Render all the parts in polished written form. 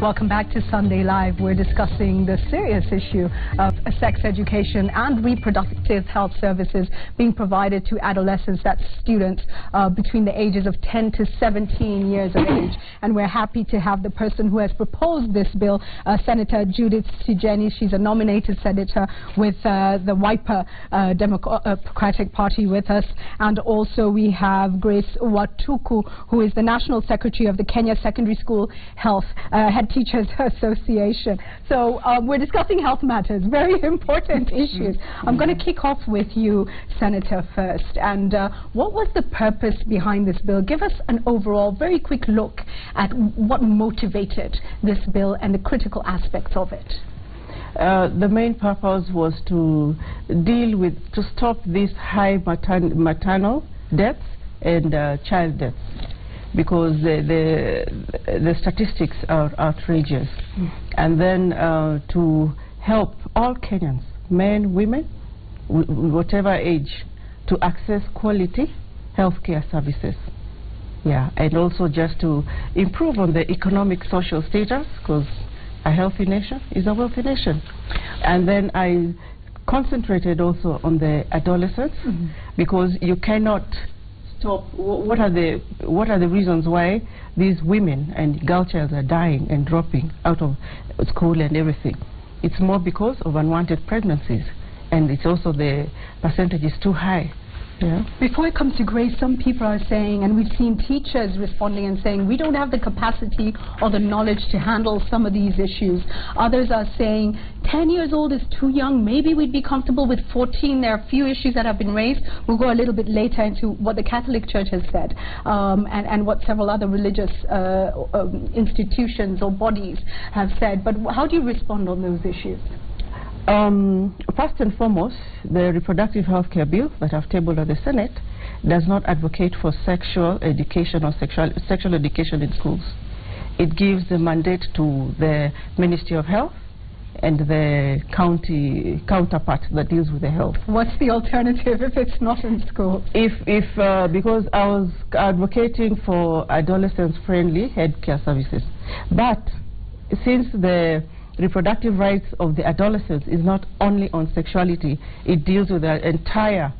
Welcome back to Sunday Live. We're discussing the serious issue of sex education and reproductive health services being provided to adolescents, that's students between the ages of 10 to 17 years of age. And we're happy to have the person who has proposed this bill, Senator Judith Sijeni. She's a nominated senator with the Wiper Democratic Party with us. And also we have Grace Watuku, who is the National Secretary of the Kenya Secondary School Health Head Teachers Association. So we're discussing health matters, very important issues. I'm going to kick off with you, Senator, first. And what was the purpose behind this bill? Give us an overall, very quick look at what motivated this bill and the critical aspects of it. The main purpose was to stop these high maternal deaths and child deaths, because the statistics are outrageous. And then to help all Kenyans, men, women, whatever age, to access quality healthcare services. Yeah, and also just to improve on the economic social status, because a healthy nation is a wealthy nation. And then I concentrated also on the adolescents, because you cannot stop. What are the reasons why these women and girl childs are dying and dropping out of school and everything? It's more because of unwanted pregnancies, and it's also the percentage is too high. Yeah. Before I come to Grace, some people are saying, and we've seen teachers responding and saying, we don't have the capacity or the knowledge to handle some of these issues. Others are saying 10 years old is too young, maybe we'd be comfortable with 14. There are a few issues that have been raised. We'll go a little bit later into what the Catholic Church has said and what several other religious institutions or bodies have said. But how do you respond on those issues? First and foremost, the reproductive health care bill that I've tabled at the Senate does not advocate for sexual education or sexual education in schools. It gives the mandate to the Ministry of Health and the county counterpart that deals with the health. What's the alternative if it's not in school? Because I was advocating for adolescents-friendly healthcare services, but since the reproductive rights of the adolescents is not only on sexuality, it deals with the entire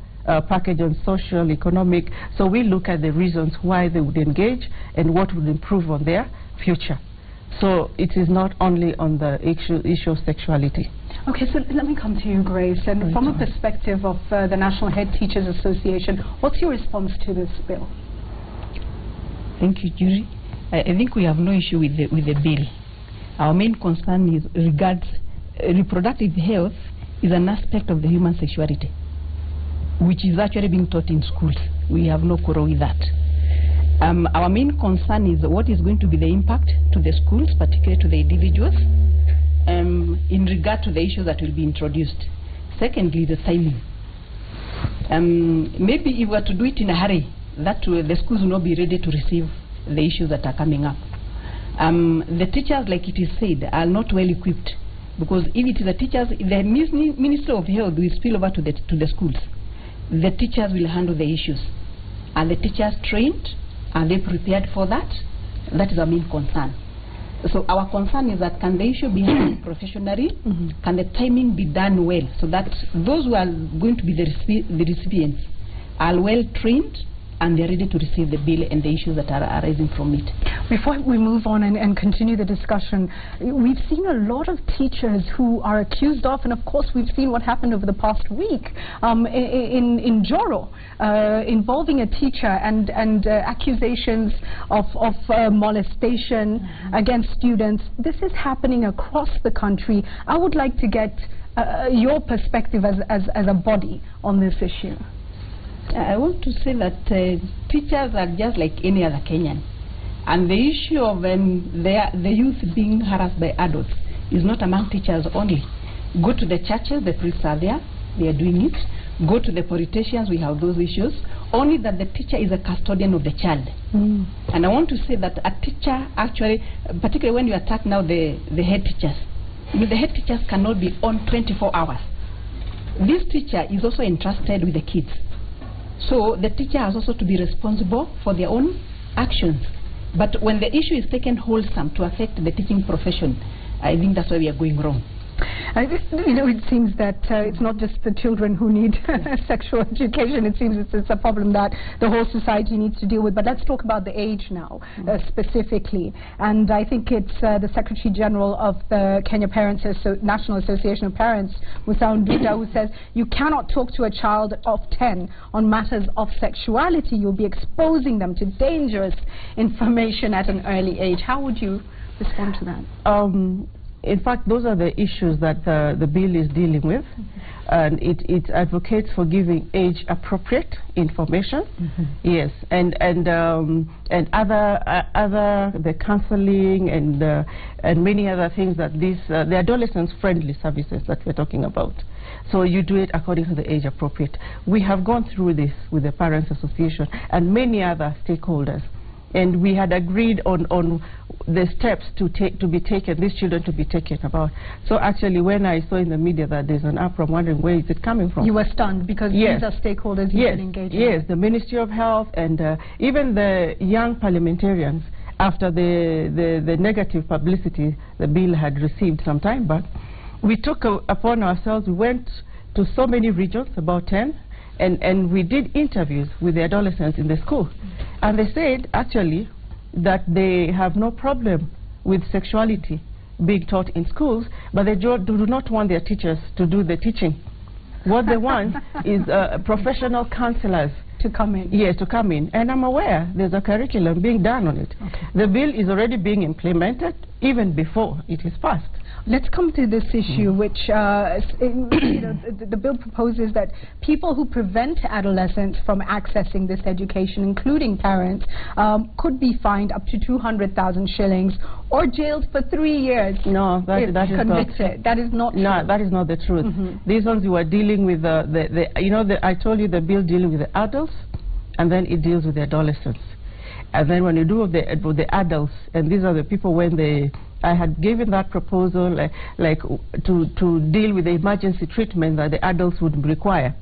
package on social, economic. So we look at the reasons why they would engage and what would improve on their future. So it is not only on the issue of sexuality. Okay, so let me come to you, Grace. And from a perspective of the National Head Teachers Association, what's your response to this bill? Thank you, Judy. I think we have no issue with the bill. Our main concern is regards reproductive health is an aspect of the human sexuality, which is actually being taught in schools. We have no quarrel with that. Our main concern is what is going to be the impact to the schools, particularly to the individuals, in regard to the issues that will be introduced. Secondly, the timing. Maybe if we were to do it in a hurry, the schools will not be ready to receive the issues that are coming up. The teachers, like it is said, are not well equipped, because if it is the teachers, the Ministry of Health will spill over to the schools. The teachers will handle the issues. Are the teachers trained? Are they prepared for that? That is our main concern. So our concern is that can the issue be handled professionally? Can the timing be done well, so that those who are going to be the recipients are well trained and they're ready to receive the bill and the issues that are arising from it. Before we move on and continue the discussion, we've seen a lot of teachers who are accused of, and of course we've seen what happened over the past week in Joro, involving a teacher and accusations of molestation against students. This is happening across the country. I would like to get your perspective as a body on this issue. I want to say that teachers are just like any other Kenyan, and the issue of the youth being harassed by adults is not among teachers only. Go to the churches, the priests are there, they are doing it. Go to the politicians, we have those issues. Only that the teacher is a custodian of the child. And I want to say that a teacher actually, particularly when you attack now the head teachers, the head teachers cannot be on 24 hours. This teacher is also entrusted with the kids. So the teacher has also to be responsible for their own actions. But when the issue is taken wholesome to affect the teaching profession, I think that's where we are going wrong. It seems that it's not just the children who need sexual education. It seems it's a problem that the whole society needs to deal with. But let's talk about the age now, specifically. And I think it's the Secretary General of the Kenya National Association of Parents, Musau Nduta, who says you cannot talk to a child of 10 on matters of sexuality. You'll be exposing them to dangerous information at an early age. How would you respond to that? In fact, those are the issues that the bill is dealing with, and it advocates for giving age-appropriate information. Yes, and other the counseling and many other things that the adolescents-friendly services that we're talking about. So you do it according to the age-appropriate. We have gone through this with the Parents Association and many other stakeholders. And we had agreed on the steps to be taken, these children to be taken about. So actually, when I saw in the media that there's an uproar, I'm wondering where is it coming from? You were stunned because these are stakeholders you can engage with. Yes, the Ministry of Health and even the young parliamentarians, after the negative publicity the bill had received some time back, we took upon ourselves, we went to so many regions, about 10, and we did interviews with the adolescents in the school. And they said, actually, that they have no problem with sexuality being taught in schools, but they do not want their teachers to do the teaching. What they want is professional counselors to come in. Yes, to come in. And I'm aware there's a curriculum being done on it. Okay. The bill is already being implemented even before it is passed. Let's come to this issue, which the bill proposes that people who prevent adolescents from accessing this education, including parents, could be fined up to 200,000 shillings or jailed for 3 years. No, that is not. That is not true. No, that is not the truth. These ones you are dealing with I told you the bill dealing with the adults, and then it deals with the adolescents. And then when you do with the adults, and these are the people when I had given that proposal to deal with the emergency treatment that the adults would require.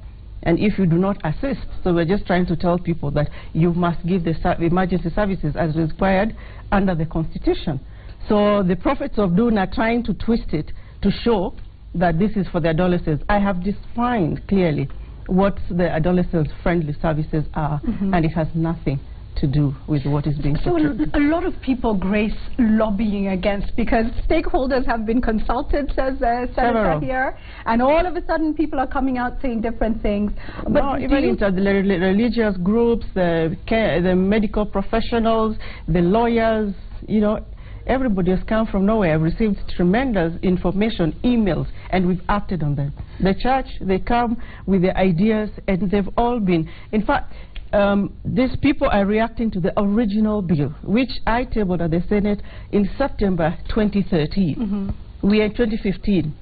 And if you do not assist, so we're just trying to tell people that you must give the emergency services as required under the Constitution. So the prophets of doom are trying to twist it to show that this is for the adolescents. I have defined clearly what the adolescents-friendly services are, and it has nothing to do with what is being portrayed. So a lot of people grace lobbying against, because stakeholders have been consulted, says Senator here, and all of a sudden people are coming out saying different things. But no, even into the religious groups, the medical professionals, the lawyers, everybody has come from nowhere, received tremendous information, emails, and we've acted on them. The church, they come with the ideas, and they've all been, in fact, these people are reacting to the original bill, which I tabled at the Senate in September 2013. We are in 2015.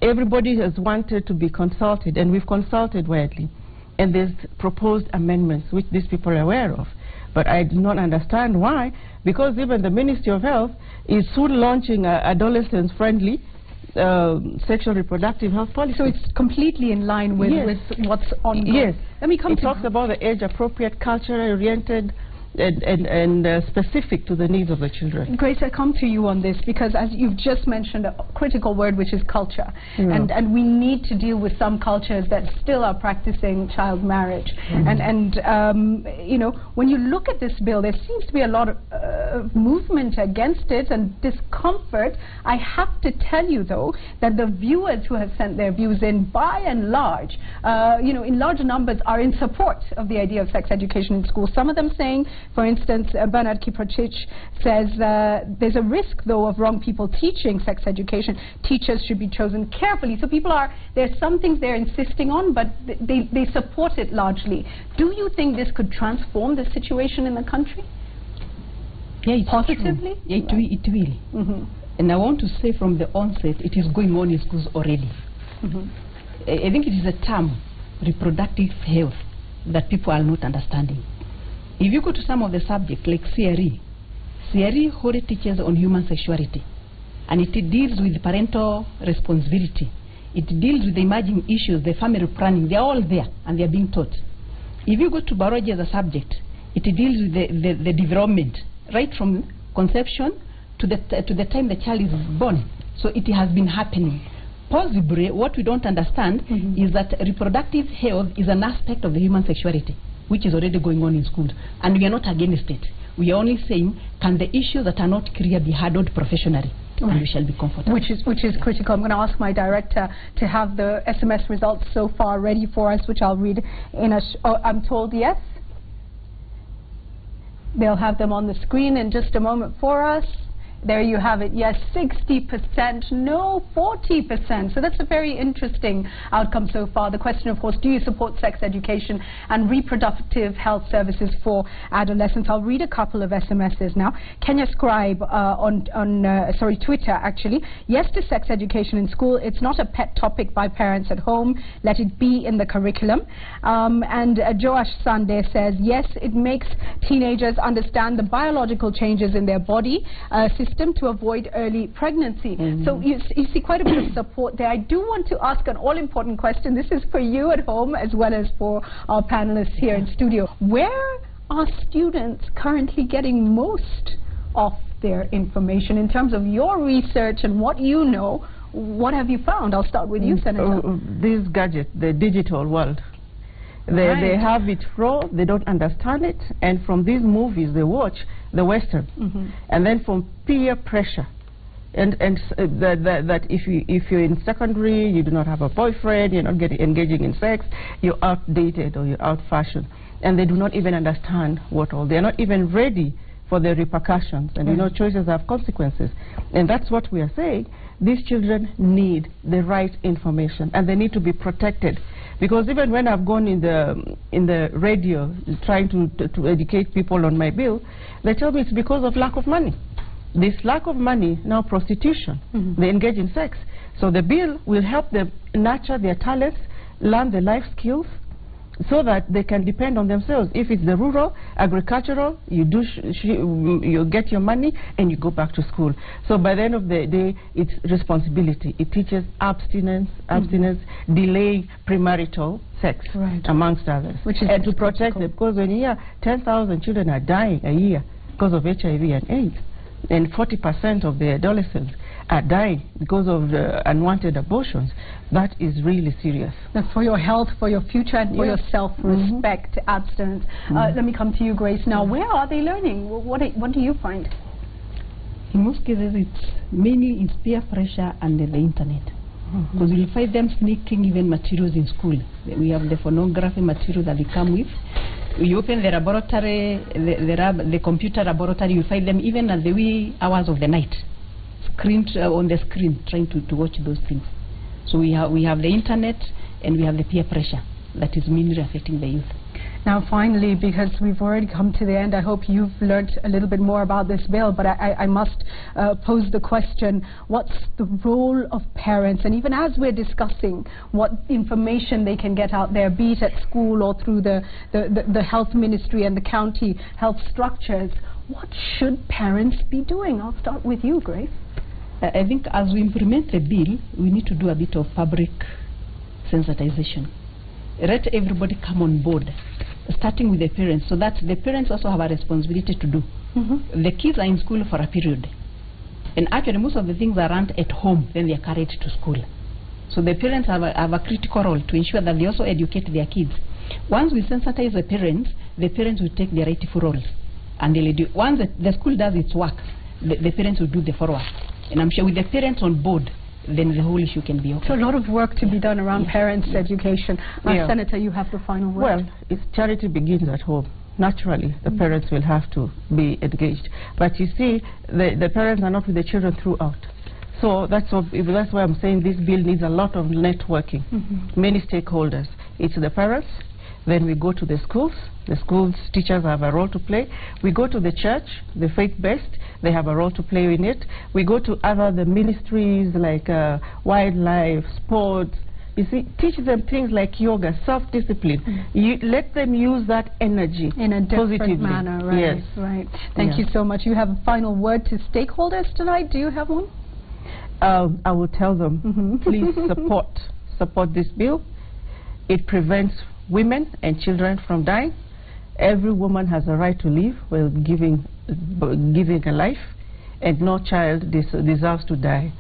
Everybody has wanted to be consulted, and we've consulted widely. And there's proposed amendments, which these people are aware of. But I do not understand why, because even the Ministry of Health is soon launching adolescents-friendly sexual reproductive health policy. So it's completely in line with what's ongoing. Yes. Let me come it talks about the age-appropriate, culturally oriented, and specific to the needs of the children. Grace, I come to you on this because, as you've just mentioned, a critical word, which is culture. And we need to deal with some cultures that still are practicing child marriage. And when you look at this bill, there seems to be a lot of movement against it and discomfort. I have to tell you, though, that the viewers who have sent their views in, by and large, in large numbers, are in support of the idea of sex education in schools. Some of them saying, for instance, Bernard Kiprotich says there's a risk, though, of wrong people teaching sex education. Teachers should be chosen carefully. So there's some things they're insisting on, but they support it largely. Do you think this could transform the situation in the country? Yeah, it's positively? Yeah, it will. And I want to say from the onset, it is going on in schools already. I think it is a term, reproductive health, that people are not understanding. If you go to some of the subjects like CRE wholly teaches on human sexuality, and it deals with parental responsibility. It deals with the emerging issues, the family planning. They're all there, and they're being taught. If you go to biology as a subject, it deals with the development right from conception to the time the child is born. So it has been happening. Possibly, what we don't understand is that reproductive health is an aspect of the human sexuality, which is already going on in schools, and we are not against it. We are only saying, can the issues that are not clear be handled professionally? And we shall be comfortable. Which is critical. I'm going to ask my director to have the SMS results so far ready for us, which I'll read in a. I'm told yes. They'll have them on the screen in just a moment for us. There you have it. Yes, 60%, no, 40%. So that's a very interesting outcome so far. The question, of course, do you support sex education and reproductive health services for adolescents? I'll read a couple of SMSs now. Kenya Scribe on Twitter, actually. Yes to sex education in school. It's not a pet topic by parents at home. Let it be in the curriculum. And Joash Sunday says, yes, it makes teenagers understand the biological changes in their body system to avoid early pregnancy. So you see quite a bit of support there. I do want to ask an all-important question. This is for you at home as well as for our panelists here in studio. Where are students currently getting most of their information in terms of your research and what you know? What have you found? I'll start with you, Senator. These gadgets, the digital world. They have it raw, they don't understand it, and from these movies they watch, the Western, and then from peer pressure, and that if you're in secondary, you do not have a boyfriend, you're not engaging in sex, you're outdated or you're out-fashioned, and they do not even understand they're not even ready for the repercussions, and you know, choices have consequences, and that's what we are saying. These children need the right information, and they need to be protected. Because even when I've gone in the radio trying to educate people on my bill, they tell me it's because of lack of money. This lack of money, now prostitution, they engage in sex. So the bill will help them nurture their talents, learn the life skills, so that they can depend on themselves. If it's the rural, agricultural, you get your money and you go back to school. So by the end of the day, it's responsibility. It teaches abstinence, delay premarital sex, amongst others. And to protect them, because when you hear 10,000 children are dying a year because of HIV and AIDS, and 40% of the adolescents are dying because of unwanted abortions, that is really serious. That's for your health, for your future, and for your self-respect, abstinence. Let me come to you, Grace. Now, where are they learning? What do you find? In most cases, it's mainly in peer pressure and the internet. Because you'll find them sneaking even materials in school. We have the pornography material that they come with. You open the laboratory, the computer laboratory, you find them even at the wee hours of the night, on the screen, trying to watch those things. So we have the internet and we have the peer pressure that is mainly affecting the youth. Now finally, because we've already come to the end, I hope you've learned a little bit more about this bill, but I must pose the question, what's the role of parents? And even as we're discussing what information they can get out there, be it at school or through the health ministry and the county health structures, what should parents be doing? I'll start with you, Grace. I think as we implement the bill, we need to do a bit of public sensitization. Let everybody come on board, starting with the parents, so that the parents also have a responsibility to do. The kids are in school for a period, and actually most of the things aren't at home when they are carried to school. So the parents have a critical role to ensure that they also educate their kids. Once we sensitize the parents will take their rightful roles, and they'll do. Once the school does its work, the parents will do the follow-up. And I'm sure with the parents on board, then the whole issue can be okay. So a lot of work to be done around parents' education. Senator, you have the final word. Well, charity begins at home. Naturally, the parents will have to be engaged. But you see, the parents are not with the children throughout. So that's why I'm saying this bill needs a lot of networking, many stakeholders. It's the parents, then we go to the schools. The schools, teachers have a role to play. We go to the church, the faith-based, they have a role to play in it. We go to the ministries like wildlife, sports. You see, teach them things like yoga, self-discipline. You let them use that energy in a different positively. manner, right? Yes. Right. Thank you so much. You have a final word to stakeholders tonight. Do you have one? I will tell them, please support this bill. It prevents women and children from dying. Every woman has a right to live while giving a life, and no child deserves to die,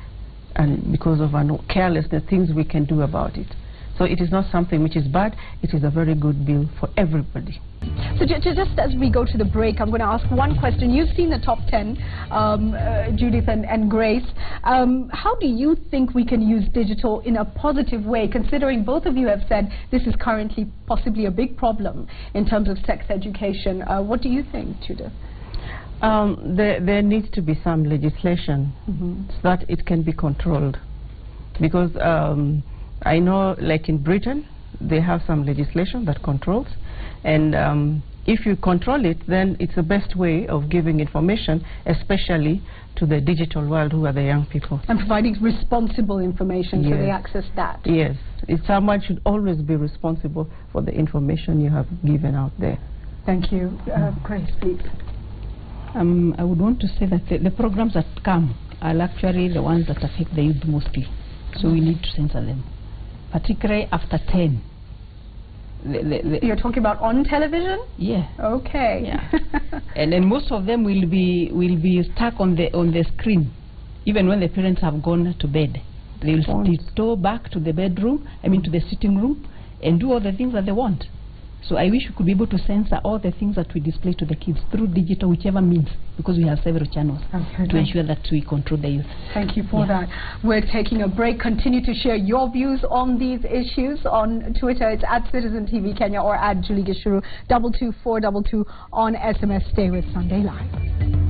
and because of carelessness, things we can do about it. So it is not something which is bad. It is a very good bill for everybody. So just as we go to the break, I'm going to ask one question. You've seen the top 10, Judith and Grace. How do you think we can use digital in a positive way, considering both of you have said this is currently possibly a big problem in terms of sex education? What do you think, Judith? There needs to be some legislation so that it can be controlled. Because I know, like in Britain, they have some legislation that controls. And if you control it, then it's the best way of giving information, especially to the digital world, who are the young people. And providing responsible information, yes. so they access that. Yes. Someone should always be responsible for the information you have given out there. Thank you. Grace, please. I would want to say that the programs that come are actually the ones that affect the youth mostly. So we need to censor them, particularly after 10. You're talking about on television? Yeah. Okay. Yeah. and then most of them will be stuck on the screen, even when the parents have gone to bed. They will tiptoe back to the bedroom, to the sitting room, and do all the things that they want. So I wish we could be able to censor all the things that we display to the kids through digital, whichever means, because we have several channels to ensure that we control the youth. Thank you for that. We're taking a break. Continue to share your views on these issues on Twitter. It's @CitizenTV Kenya or @JulieGishuru 22422 on SMS. Stay with Sunday Live.